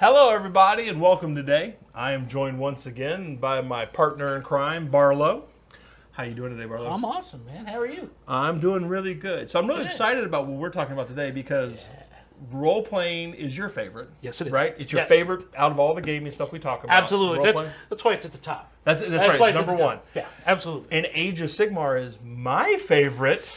Hello, everybody, and welcome today. I am joined once again by my partner in crime, Barlow. How you doing today, Barlow? I'm awesome, man. How are you? I'm doing really good. So I'm really Good. excited about what we're talking about today because role playing is your favorite. Yes, it is. Right? It's your Yes. favorite out of all the gaming stuff we talk about. Absolutely. Role-playing. That's why it's at the top. That's right. why It's at number the top. one. Yeah, absolutely. And Age of Sigmar is my favorite.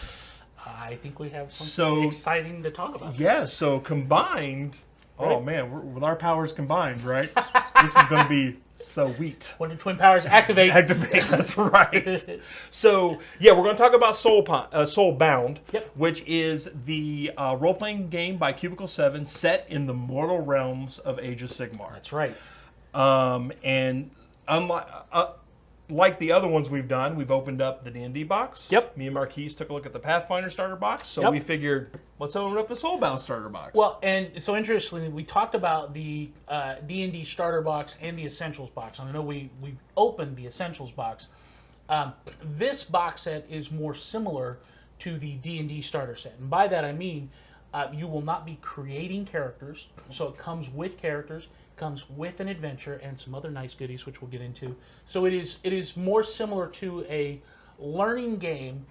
I think we have something So- exciting to talk about. Yeah, so combined, oh Right. man, with our powers combined, right? This is going to be sweet. When your twin powers activate. Activate, that's right. So, yeah, we're going to talk about Soulbound, Yep. which is the role-playing game by Cubicle 7 set in the mortal realms of Age of Sigmar. That's right. And unlike like the other ones we've done, we've opened up the D&D box. Yep. Me and Marquise took a look at the Pathfinder starter box, so Yep. we figured, let's open up the Soulbound starter box. Well, and so interestingly, we talked about the D&D starter box and the essentials box. And I know we opened the essentials box. This box set is more similar to the D&D starter set. And by that I mean you will not be creating characters. So it comes with characters, comes with an adventure, and some other nice goodies, which we'll get into. So it is more similar to a learning game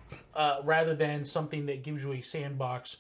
rather than something that gives you a sandbox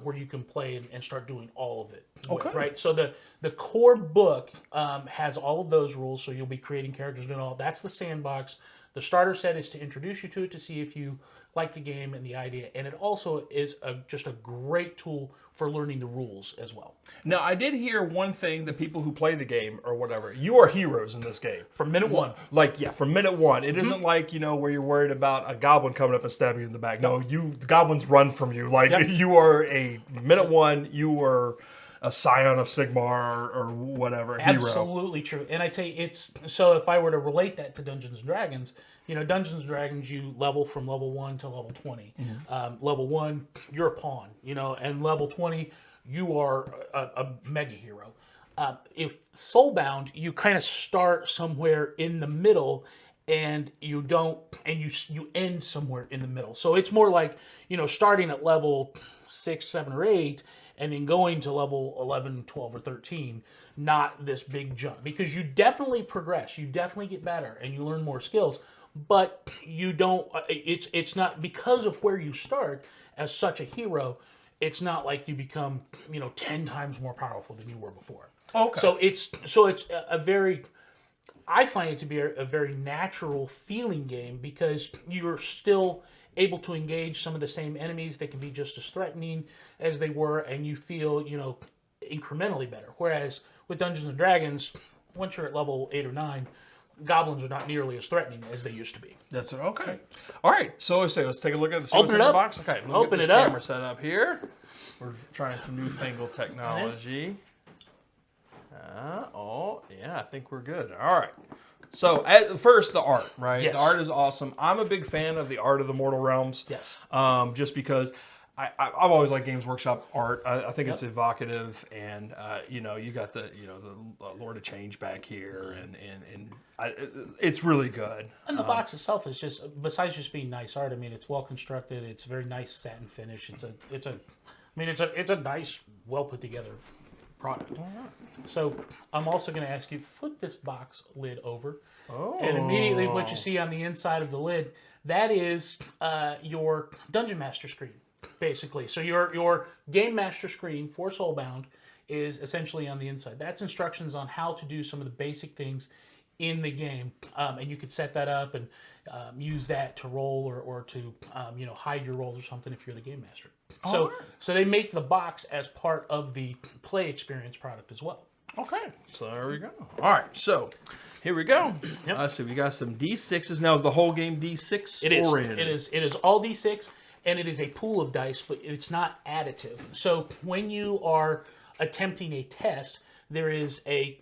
where you can play and start doing all of it. Okay. Right? So the core book has all of those rules, so you'll be creating characters and all. That's the sandbox. The starter set is to introduce you to it, to see if you like the game and the idea. And it also is just a great tool for learning the rules as well. Now, I did hear one thing that people who play the game or whatever, you are heroes in this game. From minute one. Like, yeah, from minute one. It isn't like, where you're worried about a goblin coming up and stabbing you in the back. No, the goblins run from you. Like, Yep. you are minute one, you are a scion of Sigmar or whatever, a hero. Absolutely true. And I tell you, so if I were to relate that to Dungeons & Dragons, Dungeons & Dragons, you level from level 1 to level 20. Level 1, you're a pawn, and level 20, you are a mega hero. If Soulbound, you kind of start somewhere in the middle and you end somewhere in the middle. So it's more like, starting at level 6, 7, or 8, and then going to level 11, 12, or 13, not this big jump. Because you definitely progress, you definitely get better, and you learn more skills, but you don't, it's not, because of where you start as such a hero, it's not like you become, 10 times more powerful than you were before. Okay. So it's a very, I find it to be a very natural feeling game because you're still able to engage some of the same enemies that can be just as threatening as they were, and you feel, incrementally better. Whereas with Dungeons & Dragons, once you're at level 8 or 9, goblins are not nearly as threatening as they used to be. That's it. Okay. All right. So let's take a look at the Open it up. box. Okay. Look Open at this it up. camera set up here. We're trying some newfangled technology. Yeah, I think we're good. All right. So first, the art, right? Yes. The art is awesome. I'm a big fan of the art of the Mortal Realms. Yes. Just because I've always liked Games Workshop art. I think it's evocative, and you got the Lord of Change back here, and it's really good. And the box itself is just, besides just being nice art, I mean, it's well constructed. It's a very nice satin finish. It's a nice, well put together product. So I'm also going to ask you, flip this box lid over, and immediately what you see on the inside of the lid, that is your Dungeon Master screen, basically. So your Game Master screen for Soulbound is essentially on the inside. That's instructions on how to do some of the basic things in the game, and you could set that up and use that to roll or to hide your rolls or something if you're the Game Master. So they make the box as part of the play experience product as well. Okay, so there we go. All right, so here we go. Yep. Let's see, we got some D6s. Now, is the whole game D6 It is. oriented? It is all D6, and it is a pool of dice, but it's not additive. So when you are attempting a test, there is a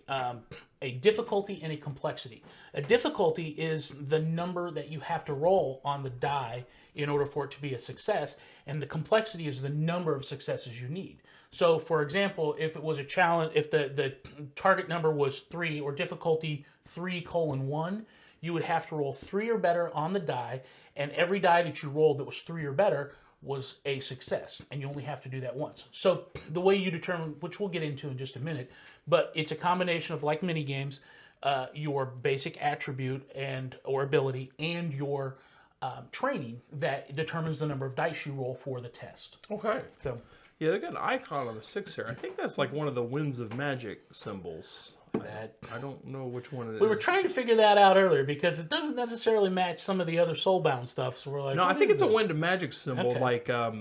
difficulty and a complexity. A difficulty is the number that you have to roll on the die in order for it to be a success, and the complexity is the number of successes you need. So, for example, if it was a challenge, if the target number was 3 or difficulty 3:1, you would have to roll 3 or better on the die, and every die that you rolled that was 3 or better was a success, and you only have to do that once. So the way you determine, which we'll get into in just a minute, but it's a combination of, like mini games, your basic attribute or ability and your training that determines the number of dice you roll for the test. Okay. So Yeah, they got an icon on the 6 here. I think that's like one of the Winds of Magic symbols. I don't know which one it is. we were trying to figure that out earlier because it doesn't necessarily match some of the other Soulbound stuff. So we're like, No, I what think is it's a this? Wind of Magic symbol, Okay. like I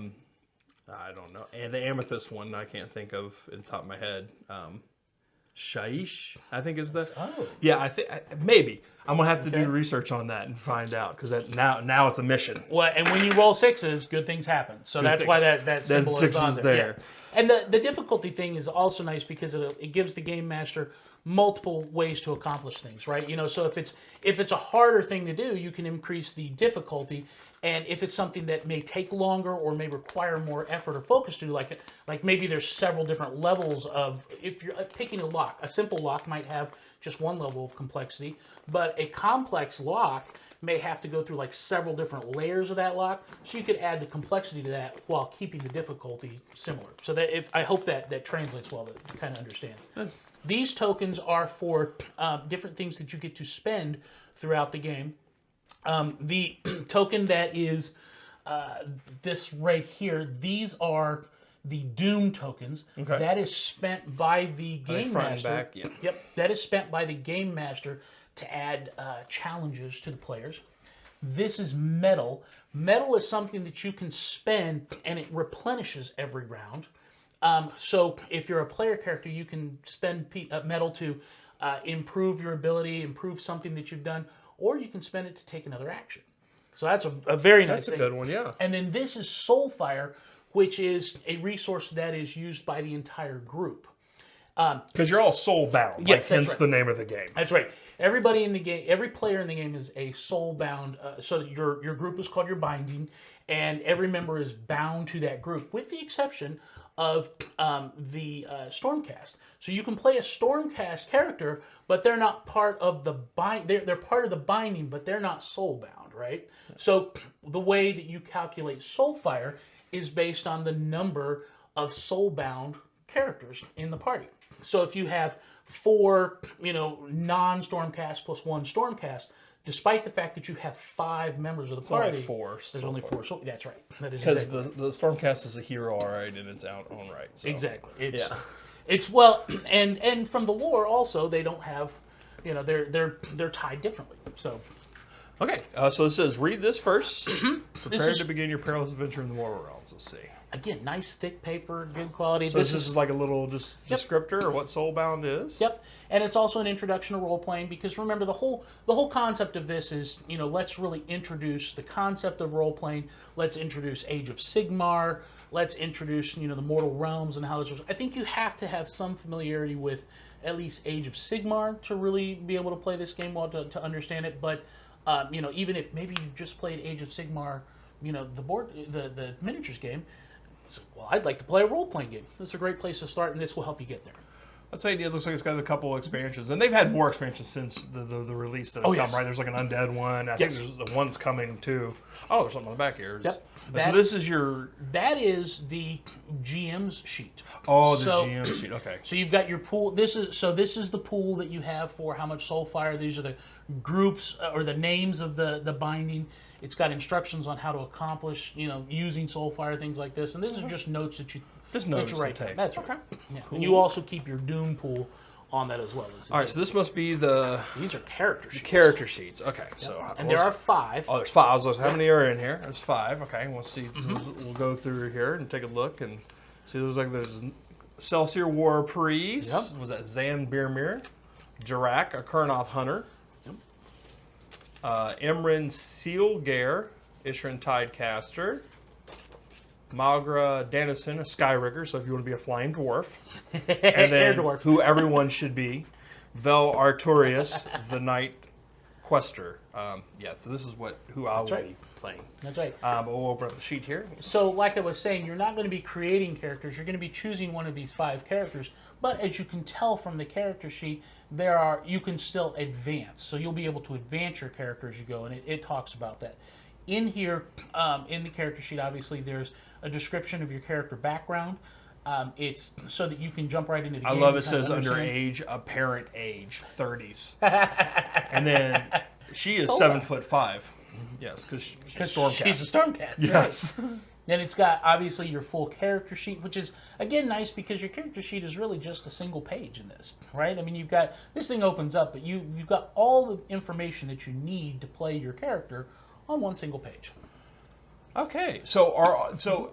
don't know, and the amethyst one I can't think of in the top of my head. Shaish, I think is the. Oh. Yeah, I think maybe I'm gonna have to Okay. do research on that and find out because now it's a mission. Well, and when you roll 6s, good things happen. So that's why that symbol is 6 on is there. there. Yeah. And the difficulty thing is also nice because it gives the game master multiple ways to accomplish things, right? So if it's a harder thing to do, you can increase the difficulty. And if it's something that may take longer or may require more effort or focus to, like maybe there's several different levels of, if you're picking a lock, a simple lock might have just one level of complexity, but a complex lock may have to go through like several different layers of that lock. So you could add the complexity to that while keeping the difficulty similar. So that I hope that translates well, that you kind of understands. These tokens are for different things that you get to spend throughout the game. The token that is this right here, these are the Doom tokens. Okay. That is spent by the game front and master. back, yeah. Yep, that is spent by the game master to add challenges to the players. This is metal. Metal is something that you can spend and it replenishes every round. So if you're a player character, you can spend metal to improve your ability, improve something that you've done, or you can spend it to take another action. So that's a very nice That's a thing. good one, yeah. And then this is Soulfire, which is a resource that is used by the entire group. Because you're all soul bound, Yes, that's hence right. the name of the game. That's right. Everybody in the game, every player in the game is a soul-bound. So your group is called your binding, and every member is bound to that group, with the exception of the Stormcast. So you can play a Stormcast character, but they're not part of the They're part of the binding, but they're not soul-bound, right? So the way that you calculate Soulfire is based on the number of soul-bound characters in the party. So if you have 4, non-Stormcast plus 1 Stormcast, despite the fact that you have 5 members of the party, only 4 there's only 4. So that's right. That is Because exactly. the Stormcast is a hero, all right, in its own right. So. Exactly. Yeah. It's well, and from the lore also, they don't have, they're tied differently. So Okay, so it says, read this first. Prepare is- to begin your perilous adventure in the Mortal Realms. Let's see. again, nice thick paper, good quality. So this is like a little descriptor of what Soulbound is? Yep, and it's also an introduction to role playing because remember the whole concept of this is let's really introduce the concept of role playing. Let's introduce Age of Sigmar. Let's introduce the Mortal Realms and how this was. I think you have to have some familiarity with at least Age of Sigmar to really be able to play this game well to understand it. But even if maybe you've just played Age of Sigmar, the miniatures game. So, well, I'd like to play a role-playing game. This is a great place to start, and this will help you get there. I'd say it looks like it's got a couple of expansions. And they've had more expansions since the release that have come, yes. right? There's like an undead one. I Yes. think there's the one's coming too. Oh, there's something on the back here. Yep. So this is your... That is the GM's sheet. Oh, the So- GM sheet. Okay. So you've got your pool. This is the pool that you have for how much Soulfire. These are the groups or the names of the binding. It's got instructions on how to accomplish, using Soulfire, things like this. And this is just notes that you Just notes that you write to take. down. That's right. Okay. Yeah. And you also keep your Doom pool on that as well. All right, so this must be the These are character sheets. character sheets. Okay, so... And there are 5. Oh, there's 5. So how many are in here? There's 5. Okay, we'll see. So we'll go through here and take a look and see. There's Celsior War Priest. Yep. Was that Zan Birmir? Jirak, a Kurnoth Hunter. Emrin Sealgare, Ishran Tidecaster. Malgra Dannison, a Skyrigger, so if you want to be a flying dwarf. And Air then dwarf. who everyone should be, Vel Artorius, the Knight Quester. So this is who I will right. be playing. That's right. But we'll open up the sheet here. So, like I was saying, you're not going to be creating characters. You're going to be choosing one of these 5 characters. But as you can tell from the character sheet, you can still advance. So you'll be able to advance your character as you go, and it talks about that. in here, in the character sheet, obviously there's a description of your character background. It's so that you can jump right into the game. I love it says underage, apparent age, 30s. And then she is 7'5". Yes, because she's Stormcast. She's a Stormcast. Yes. Right. Then it's got obviously your full character sheet, which is again nice because your character sheet is really just a single page in this, right? I mean, you've got this thing opens up, but you've got all the information that you need to play your character on one single page. Okay, so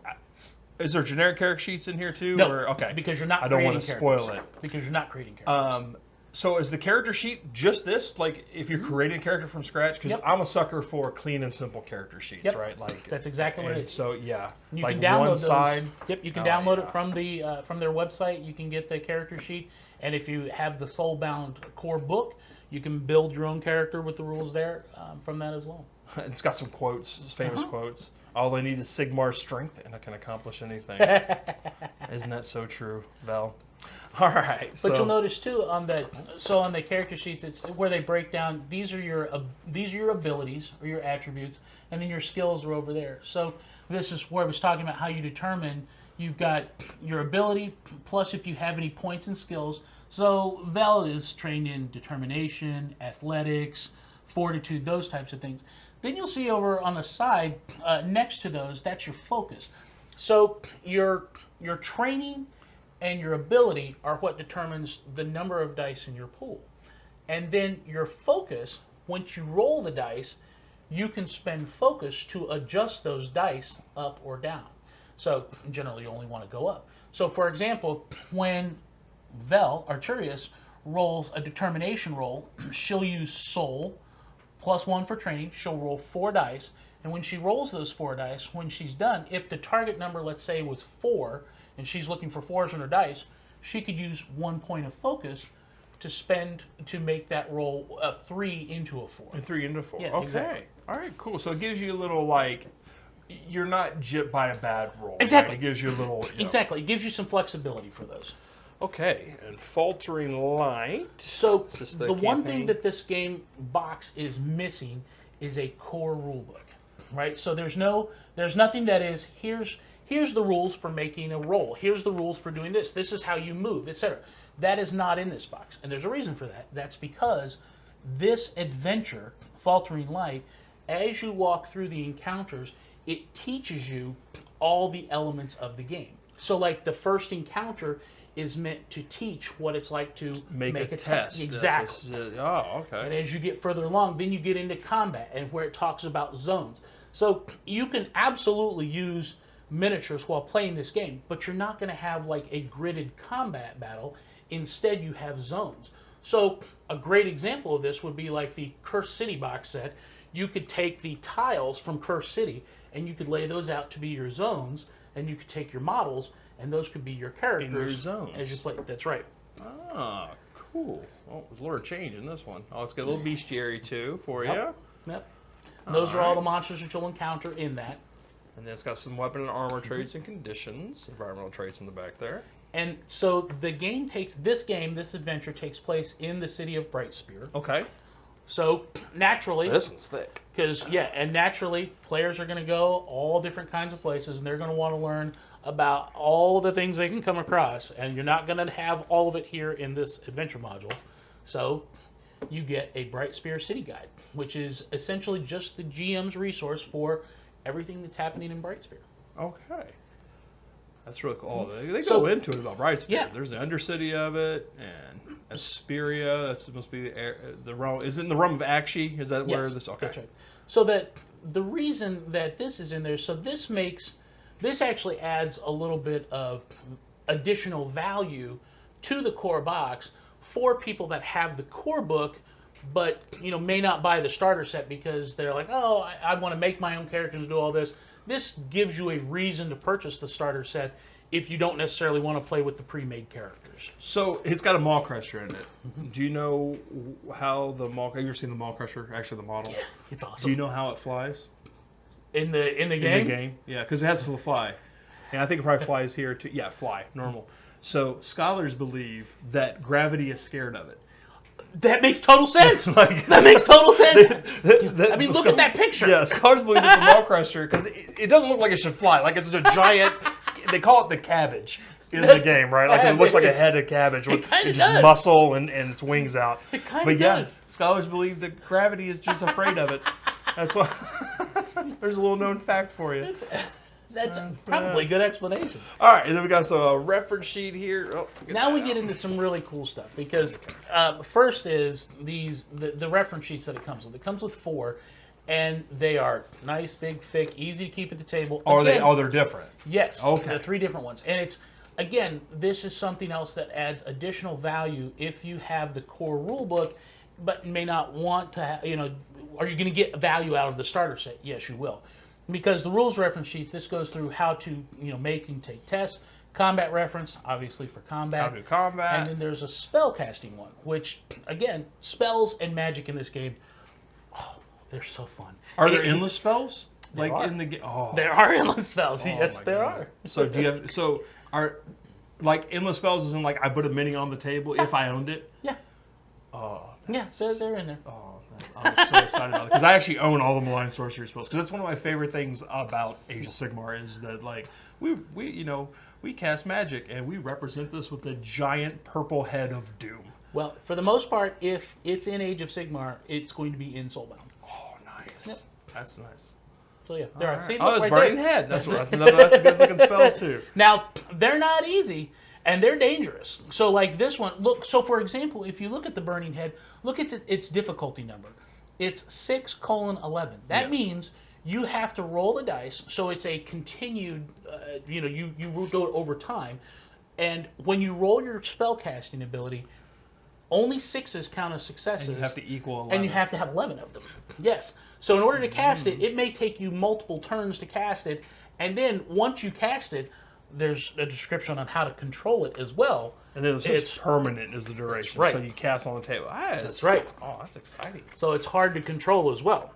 is there generic character sheets in here too? No, or, okay, because you're not. I don't want to spoil it. Because you're not creating characters. So is the character sheet just this? Like, if you're creating a character from scratch? Because I'm a sucker for clean and simple character sheets, right? Like that's exactly what it is. So yeah, you like can download one side. Yep, you can download it from their website. You can get the character sheet, and if you have the Soulbound core book, you can build your own character with the rules there from that as well. It's got some quotes, famous quotes. All I need is Sigmar's strength, and I can accomplish anything. Isn't that so true, Val? All right. But you'll notice too on the character sheets, it's where they break down. These are your abilities or your attributes, and then your skills are over there. So this is where I was talking about how you determine. You've got your ability plus if you have any points and skills. So Val is trained in determination, athletics, fortitude, those types of things. Then you'll see over on the side next to those, that's your focus. So your training and your ability are what determines the number of dice in your pool. And then your focus, once you roll the dice, you can spend focus to adjust those dice up or down. So generally you only want to go up. So for example, when Vel, Arturius, rolls a determination roll, she'll use soul, +1 for training, she'll roll 4 dice, and when she rolls those 4 dice, when she's done, if the target number, let's say, was 4, and she's looking for 4s in her dice, she could use 1 point of focus to make that roll a 3 into a 4. A 3 into 4. Yeah, okay. Exactly. All right, cool. So it gives you a little, like, you're not gypped by a bad roll. Exactly. Right? It gives you a little... Exactly. It gives you some flexibility for those. Okay, and Faltering Light. So the one thing that this game box is missing is a core rule book, right? So there's nothing that is here's the rules for making a roll. Here's the rules for doing this. This is how you move, etc. That is not in this box, and there's a reason for that. That's because this adventure, Faltering Light, as you walk through the encounters, it teaches you all the elements of the game. So, like the first encounter is meant to teach what it's like to make a test. Exactly. Oh, okay. And as you get further along, then you get into combat and where it talks about zones. So you can absolutely use miniatures while playing this game, but you're not going to have like a gridded combat battle. Instead, you have zones. So a great example of this would be like the Cursed City box set. You could take the tiles from Cursed City and you could lay those out to be your zones, and you could take your models and those could be your characters in your zones as you play. That's right. Ah, cool. Well, there's a lot of change in this one. Oh, it's got a little bestiary too for you. Yep. And those are all the monsters that you'll encounter in that. And then it's got some weapon and armor traits and conditions, environmental traits in the back there. And so this adventure takes place in the city of Brightspear. Okay. So naturally, this one's thick. Naturally, players are going to go all different kinds of places, and they're going to want to learn about all the things they can come across. And you're not going to have all of it here in this adventure module. So you get a Brightspear City Guide, which is essentially just the GM's resource for everything that's happening in Brightspear. Okay. That's really cool. They go into it about Brightspear. Yeah. There's the Undercity of it, and Asperia. That's supposed to be the realm. Is it in the realm of Akshi? Is that where this? Okay. That's right. So that the reason that this is in there, so this actually adds a little bit of additional value to the core box for people that have the core book, but may not buy the starter set because they're like, oh, I want to make my own characters and do all this. This gives you a reason to purchase the starter set if you don't necessarily want to play with the pre-made characters. So it's got a Maw Crusher in it. Mm-hmm. Do you know how the Maw? Have you ever seen the Maw Crusher? Actually, the model. Yeah, it's awesome. Do you know how it flies? In the game? In the game, yeah, because it has to fly, and I think it probably flies here too. Yeah, fly, normal. So scholars believe that gravity is scared of it. That makes total sense. Like, that makes total sense. I mean, the look at that picture. Yeah, Scars believes it's a Maw Crusher because it doesn't look like it should fly. Like it's a giant. They call it the cabbage in the game, right? Like 'cause it looks like a head of cabbage with just does. muscle and its wings out. It kind But of yeah, does. scholars believe that gravity is just afraid of it. That's why. There's a little known fact for you. That's probably a good explanation. All right, and then we got some reference sheet here. Oh, Now we get into some really cool stuff because first is the reference sheets that it comes with. It comes with 4, and they are nice, big, thick, easy to keep at the table. Are they? Oh, they're different. Yes. Okay. The 3 different ones, and it's again, this is something else that adds additional value if you have the core rulebook, but may not want to. Are you going to get value out of the starter set? Yes, you will. Because the rules reference sheets, this goes through how to make and take tests, combat reference, obviously for combat. How to combat. And then there's a spell casting one, which, again, spells and magic in this game, they're so fun. Are there endless spells? There are. In the game? Oh. There are endless spells. Yes, there are. So do you have? So are like endless spells? Is in like I put a mini on the table if I owned it. Yeah. Oh. Yeah, they're in there. Oh, I'm so excited about it because I actually own all the malign sorcery spells because that's one of my favorite things about Age of Sigmar is that like we cast magic and we represent this with a giant purple head of doom. Well, for the most part, if it's in Age of Sigmar, it's going to be in Soulbound. Oh, nice. Yep. That's nice. So yeah, there are. Right. See, Oh, look it's right Burning there. Head. That's a good looking spell too. Now, they're not easy, and they're dangerous. So like this one, look, so for example, if you look at the Burning Head, look at its difficulty number. It's 6:11. That means you have to roll the dice, so it's a continued, you will go over time. And when you roll your spellcasting ability, only 6s count as successes. And you have to equal 11. And you have to have 11 of them. Yes. So in order to cast it, it may take you multiple turns to cast it. And then once you cast it, there's a description on how to control it as well. And then it's permanent is the duration. Right. So you cast on the table. That's right. Oh, that's exciting. So it's hard to control as well.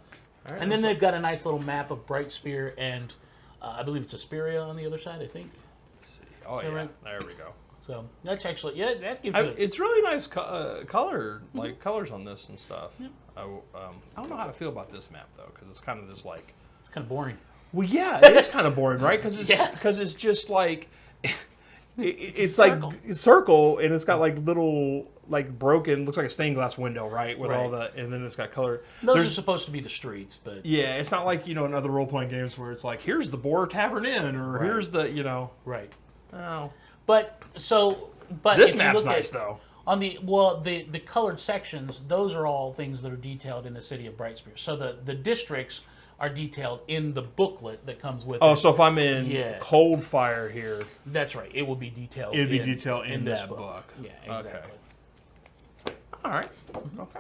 Right, and then they've got a nice little map of Bright Spear and I believe it's Asperia on the other side, I think. Let's see. Oh, yeah. Right. There we go. So that's actually, that gives you... It's really nice color, like colors on this and stuff. Yep. I don't know how to feel about this map, though, because it's kind of just like... It's kind of boring. Well, yeah, it is kind of boring, right? Because it's just like... It's like circle, and it's got like little, like broken, looks like a stained glass window, right? With all the, and then it's got color. Those are supposed to be the streets, but yeah, it's not like in other role playing games where it's like here's the Boar Tavern Inn, or here's the right. Oh, but this map's nice though. On the the colored sections, those are all things that are detailed in the city of Bright Spear. So the districts are detailed in the booklet that comes with it. Oh, so if I'm in Cold Fire here... That's right. It will be detailed in that book. Yeah, exactly. Okay. All right. Okay.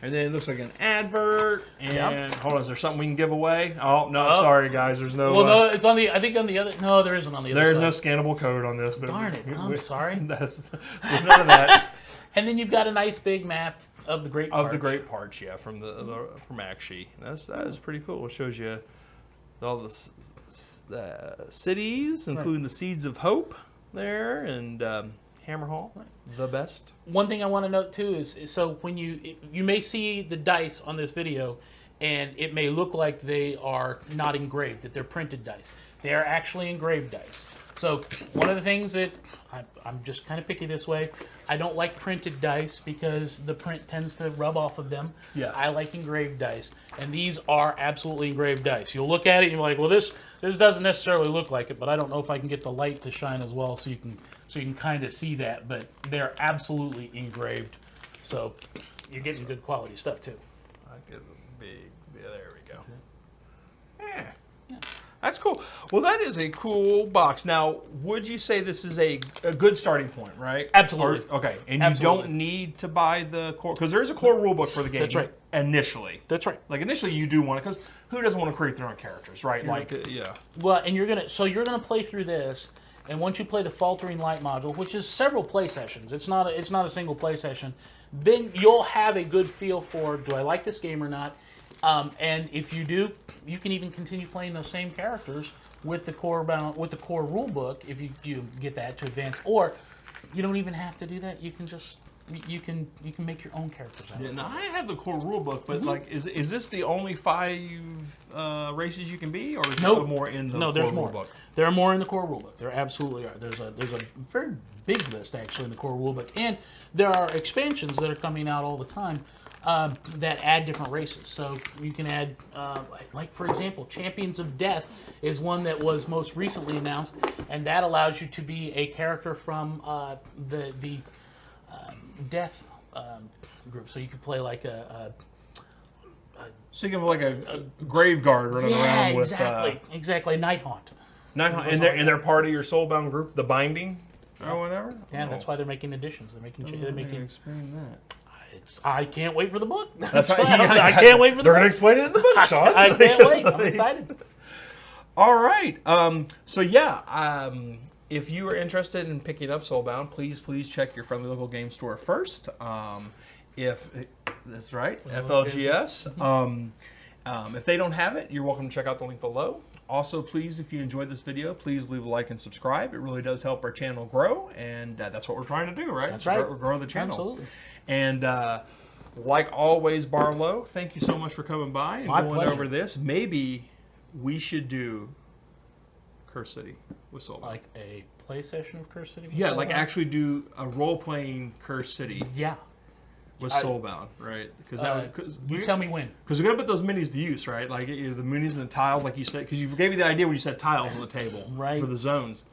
And then it looks like an advert. And hold on, is there something we can give away? Oh, no, sorry, guys. There's no... Well, no, it's on the... I think on the other... No, there isn't on the other There's side. no scannable code on this. Darn it. I'm sorry. So none of that. And then you've got a nice big map of the Great Parch. Of the Great Parch, yeah, from Akshi. That is pretty cool. It shows you all the cities, including the Seeds of Hope there, and Hammerhall, the best. One thing I want to note too is so when you may see the dice on this video, and it may look like they are not engraved, that they're printed dice. They are actually engraved dice. So one of the things that I'm just kind of picky this way, I don't like printed dice because the print tends to rub off of them. Yeah. I like engraved dice, and these are absolutely engraved dice. You'll look at it and you're like, well, this doesn't necessarily look like it, but I don't know if I can get the light to shine as well, so you can kind of see that. But they're absolutely engraved, so you're getting good quality stuff too. I get a big. Yeah, there we go. Yeah. That's cool. Well, that is a cool box. Now, would you say this is a good starting point, right? Absolutely. Okay. And Absolutely. you don't need to buy the core, because there is a core rulebook for the game. That's right. Initially. That's right. Like, initially you do want it, because who doesn't want to create their own characters, right? Yeah. Well, and you're gonna play through this, and once you play the Faltering Light module, which is several play sessions, it's not a single play session, then you'll have a good feel for, do I like this game or not? And if you do, you can even continue playing those same characters with the core rule book if you get that to advance. Or you don't even have to do that. You can just you can make your own characters out. Yeah, now I have the core rule book, but like, is this the only 5 races you can be, or is there more in the core there's more. rule book? There are more in the core rulebook. There absolutely are. There's a very big list actually in the core rulebook, and there are expansions that are coming out all the time that add different races. So you can add, like for example, Champions of Death is one that was most recently announced, and that allows you to be a character from the Death group. So you could play like So you can have like a grave guard running around with exactly Night Haunt. And they're part of your Soulbound group, the Binding or whatever. Yeah, that's why they're making additions. They're making. Explain that. I can't wait for the book. That's right. I can't wait for the book. They're going to explain it in the book, Sean. I can't wait. I'm excited. All right. So yeah, if you are interested in picking up Soulbound, please check your friendly local game store first. If that's right, FLGS. If they don't have it, you're welcome to check out the link below. Also, please, if you enjoyed this video, please leave a like and subscribe. It really does help our channel grow, and that's what we're trying to do, right? That's right. Grow the channel. Absolutely. And like always, Barlow, thank you so much for coming by and My going pleasure. over this. Maybe we should do Curse City with Soulbound. Like a play session of Curse City? Yeah, like actually do a role-playing Curse City Yeah. with Soulbound, right? Because You tell me when. Because we're gonna put those minis to use, right? Like the minis and the tiles, like you said. Because you gave me the idea when you said tiles on the table, Right. for the zones.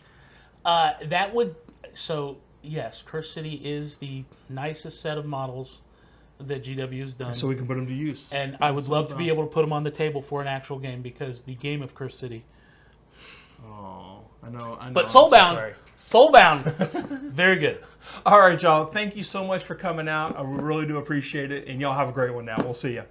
That would... So, yes, Curse City is the nicest set of models that GW has done. So we can put them to use. And I would love to be able to put them on the table for an actual game, because the game of Curse City... Oh, I know. But Soulbound, very good. All right, y'all. Thank you so much for coming out. We really do appreciate it. And y'all have a great one now. We'll see you.